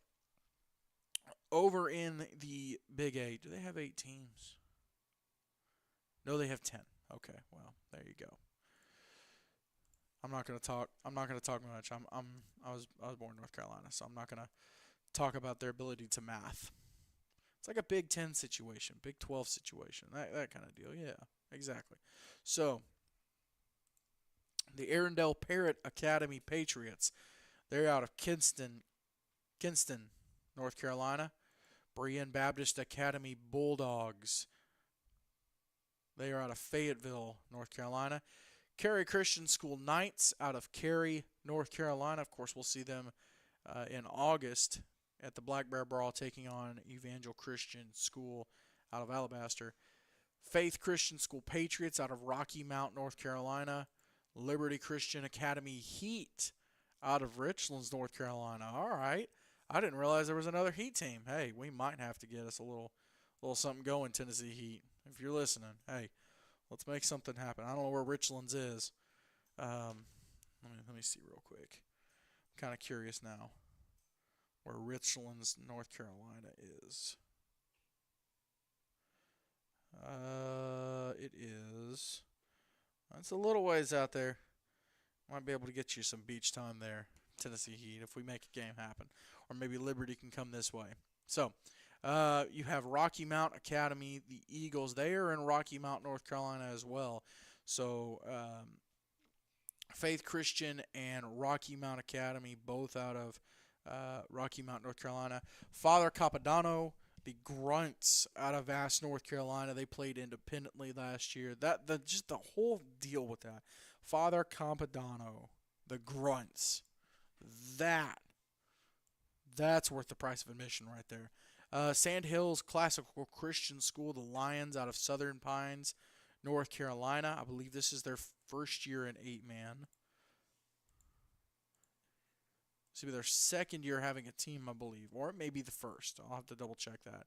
over in the Big 8, do they have 8 teams? No, they have 10. Okay, well, there you go. I'm not going to talk much. I was born in North Carolina, so I'm not going to talk about their ability to math. It's like a Big 10 situation, Big 12 situation, that kind of deal. Yeah, exactly. So the Arendelle Parrott Academy Patriots, they're out of Kinston, North Carolina. Brienne Baptist Academy Bulldogs, they are out of Fayetteville, North Carolina. Cary Christian School Knights out of Cary, North Carolina. Of course, we'll see them in August at the Black Bear Brawl, taking on Evangel Christian School out of Alabaster. Faith Christian School Patriots out of Rocky Mount, North Carolina. Liberty Christian Academy Heat out of Richlands, North Carolina. All right. I didn't realize there was another Heat team. Hey, we might have to get us a little something going, Tennessee Heat. If you're listening, hey, let's make something happen. I don't know where Richlands is. Let me see real quick. I'm kind of curious now where Richlands, North Carolina is. It is. It's a little ways out there. Might be able to get you some beach time there, Tennessee Heat, if we make a game happen. Or maybe Liberty can come this way. So, you have Rocky Mount Academy, the Eagles. They are in Rocky Mount, North Carolina as well. So, Faith Christian and Rocky Mount Academy, both out of Rocky Mount, North Carolina. Father Capodanno, the Grunts out of Vass, North Carolina. They played independently last year. Just the whole deal with that. Father Capodanno, the Grunts. That's worth the price of admission right there. Sand Hills Classical Christian School, the Lions out of Southern Pines, North Carolina. I believe this is their first year in 8-man. This will be their second year having a team, I believe. Or it may be the first. I'll have to double check that.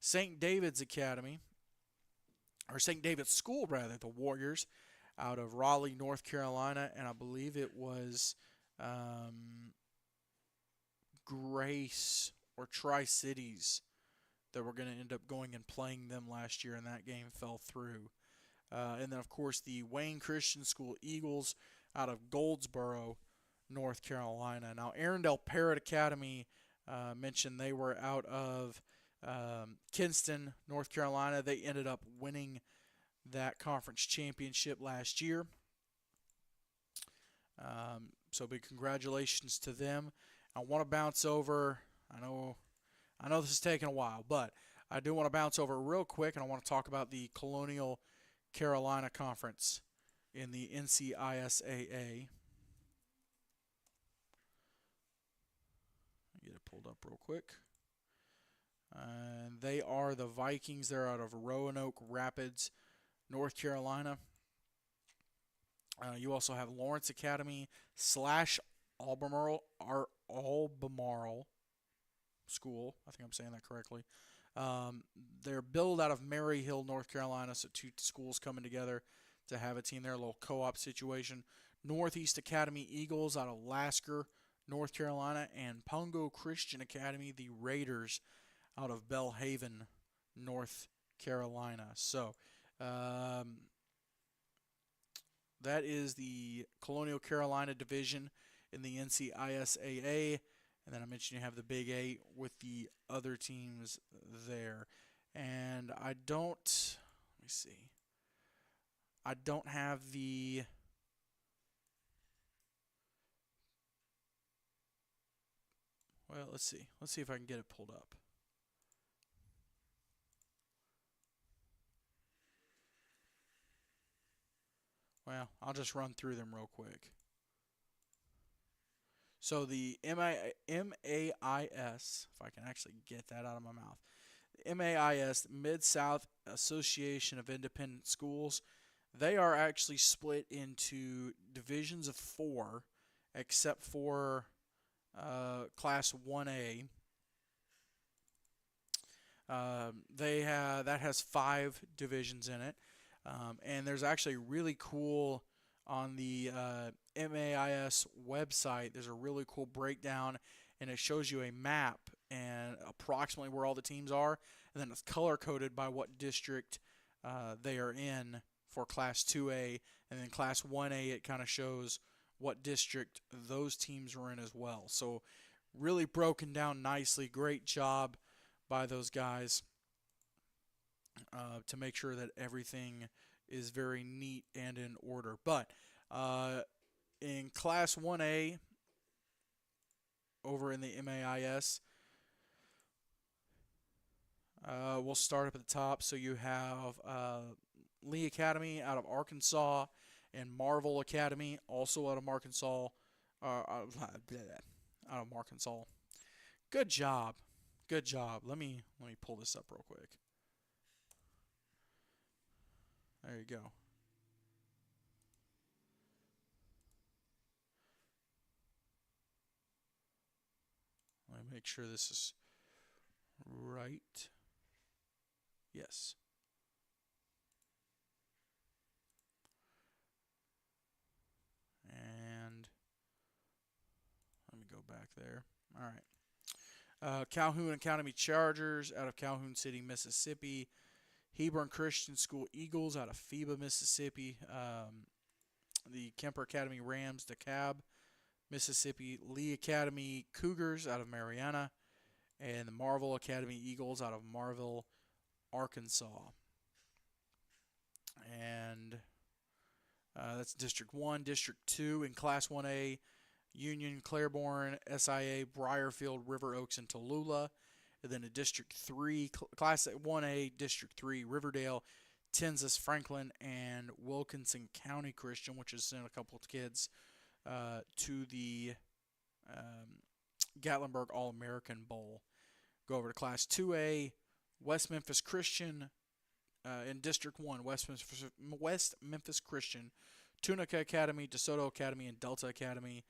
St. David's Academy, or St. David's School, rather, the Warriors, out of Raleigh, North Carolina. And I believe it was Grace or Tri-Cities that were going to end up going and playing them last year, and that game fell through. And then, of course, the Wayne Christian School Eagles out of Goldsboro, North Carolina. Now, Arendelle Parrott Academy mentioned they were out of Kinston, North Carolina. They ended up winning that conference championship last year. So big congratulations to them. I want to bounce over. I know this is taking a while, but I do want to bounce over real quick, and I want to talk about the Colonial Carolina Conference in the NCISAA. Get it pulled up real quick. And they are the Vikings. They're out of Roanoke Rapids, North Carolina. You also have Lawrence Academy / Albemarle School. I think I'm saying that correctly. They're billed out of Maryhill, North Carolina, so two schools coming together to have a team there, a little co-op situation. Northeast Academy Eagles out of Lasker, North Carolina, and Pungo Christian Academy, the Raiders, out of Belhaven, North Carolina. So that is the Colonial Carolina division in the NCISAA. And then I mentioned you have the Big 8 with the other teams there. And I don't have the well, let's see. Let's see if I can get it pulled up. Well, I'll just run through them real quick. So the MAIS, if I can actually get that out of my mouth, the MAIS, Mid-South Association of Independent Schools, they are actually split into divisions of 4, except for Class 1A. That has 5 divisions in it, and there's actually really cool on the MAIS website. There's a really cool breakdown, and it shows you a map and approximately where all the teams are, and then it's color coded by what district they are in for Class 2A, and then Class 1A it kind of shows what district those teams are in as well. So really broken down nicely. Great job by those guys to make sure that everything is very neat and in order. But in Class 1A over in the MAIS, we'll start up at the top. So you have Lee Academy out of Arkansas and Marvel Academy also out of Arkansas. Good job. Good job. Let me pull this up real quick. There you go. Let me make sure this is right. Yes. And let me go back there. All right. Calhoun Academy Chargers out of Calhoun City, Mississippi. Hebron Christian School Eagles out of FIBA, Mississippi. The Kemper Academy Rams, DeKalb, Mississippi. Lee Academy Cougars out of Marianna. And the Marvell Academy Eagles out of Marvell, Arkansas. And that's District 1. District 2 in Class 1A, Union, Claiborne, SIA, Briarfield, River Oaks, and Tallulah. And then in District 3, Class 1A, District 3, Riverdale, Tensas, Franklin, and Wilkinson County Christian, which has sent a couple of kids to the Gatlinburg All-American Bowl. Go over to Class 2A, West Memphis Christian in District 1, West Memphis Christian, Tunica Academy, DeSoto Academy, and Delta Academy.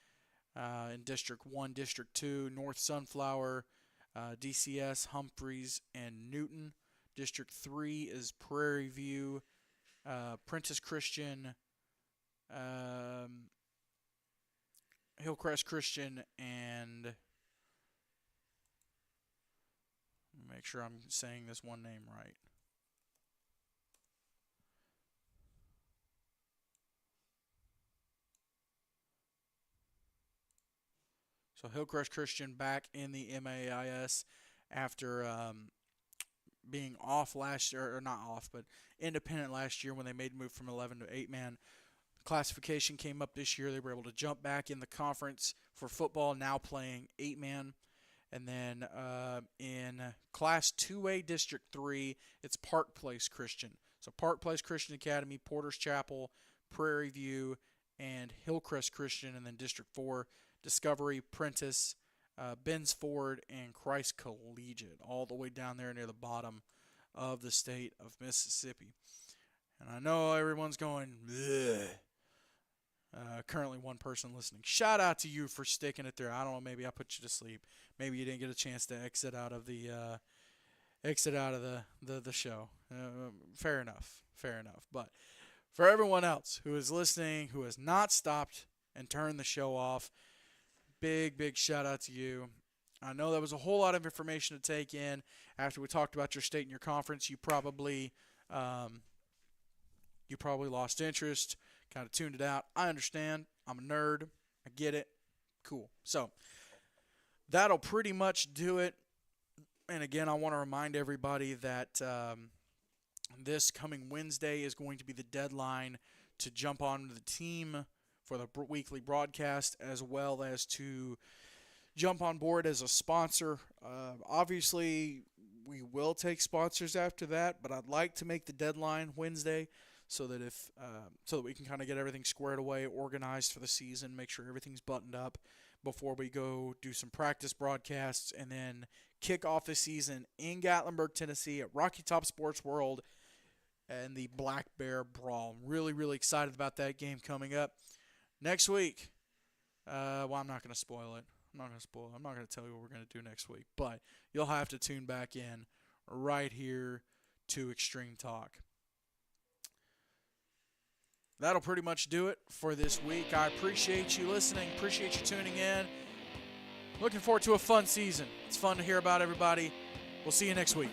In District 1, District 2, North Sunflower, DCS, Humphreys, and Newton. District 3 is Prairie View, Prentice Christian, Hillcrest Christian, and make sure I'm saying this one name right. So Hillcrest Christian back in the MAIS after being off last year, or not off, but independent last year when they made a move from 11 to 8-man. Classification came up this year. They were able to jump back in the conference for football, now playing 8-man. And then in Class 2A District 3, it's Park Place Christian. So Park Place Christian Academy, Porter's Chapel, Prairie View, and Hillcrest Christian. And then District 4, Discovery, Prentice, Benz Ford, and Christ Collegiate, all the way down there near the bottom of the state of Mississippi. And I know everyone's going, ugh. Currently one person listening. Shout out to you for sticking it there. I don't know, maybe I put you to sleep. Maybe you didn't get a chance to exit out of the show. Fair enough. But for everyone else who is listening, who has not stopped and turned the show off, big shout out to you. I know that was a whole lot of information to take in. After we talked about your state and your conference, you probably lost interest, kind of tuned it out. I understand. I'm a nerd. I get it. Cool. So that'll pretty much do it. And again, I want to remind everybody that this coming Wednesday is going to be the deadline to jump on the team for the weekly broadcast, as well as to jump on board as a sponsor. Obviously, we will take sponsors after that, but I'd like to make the deadline Wednesday so that we can kind of get everything squared away, organized for the season, make sure everything's buttoned up before we go do some practice broadcasts, and then kick off the season in Gatlinburg, Tennessee at Rocky Top Sports World and the Black Bear Brawl. I'm really excited about that game coming up. Next week, I'm not going to spoil it. I'm not going to tell you what we're going to do next week. But you'll have to tune back in right here to Extreme Talk. That'll pretty much do it for this week. I appreciate you listening. Appreciate you tuning in. Looking forward to a fun season. It's fun to hear about everybody. We'll see you next week.